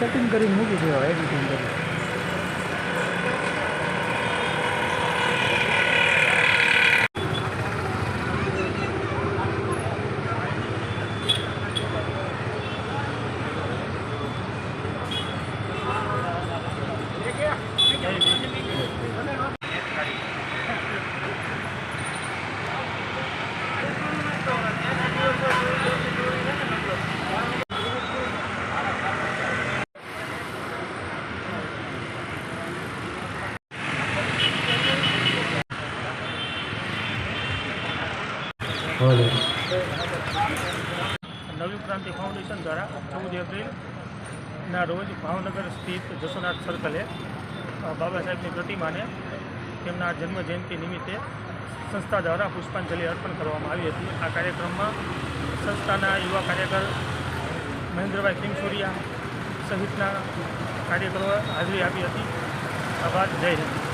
Cutting કરીને મૂકી દેવા, એડિટિંગ કરી. નવી ક્રાંતિ ફાઉન્ડેશન દ્વારા 14 એપ્રિલના રોજ ભાવનગર સ્થિત જસોનાથ સર્કલે બાબા સાહેબની પ્રતિમાને તેમના જન્મજયંતિ નિમિત્તે સંસ્થા દ્વારા પુષ્પાંજલિ અર્પણ કરવામાં આવી હતી. આ કાર્યક્રમમાં સંસ્થાના યુવા કાર્યકર મહેન્દ્રભાઈ કિંગસુરિયા સહિતના કાર્યકરોએ હાજરી આપી હતી. આભાર. જય હિન્દ.